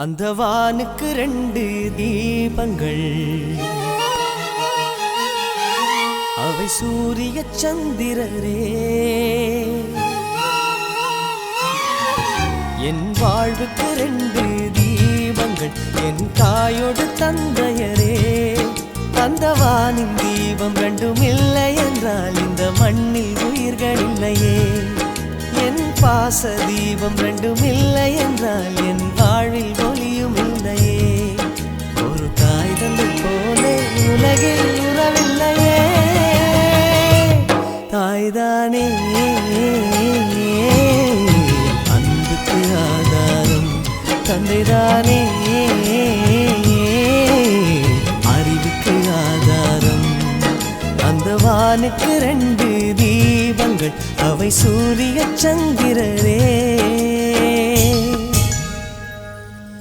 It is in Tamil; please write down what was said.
அந்த வானுக்கு 2 தீபங்கள், அவை சூரிய சந்திரரே. என் வாழ்வுக்கு 2 தீபங்கள், என் தாயோடு தந்தையரே. அந்த வானின் தீபம் 2ம் இல்லை என்றால் இந்த மண்ணில் உயிர்கள் இல்லையே. என் பாச தீபம் 2ம் இல்லை என்றால் என் வாழ்வில் ஒளியும் இல்லையே. ஒரு தாய் தந்தை போலே உலகில் உறவில்லையே. தாய்தானே அன்புக்கு ஆதாரம், தந்தைதானே அறிவுக்கு ஆதாரம். அந்த வானுக்கு 2 தீபங்கள், அவை சூரிய சந்திரரே.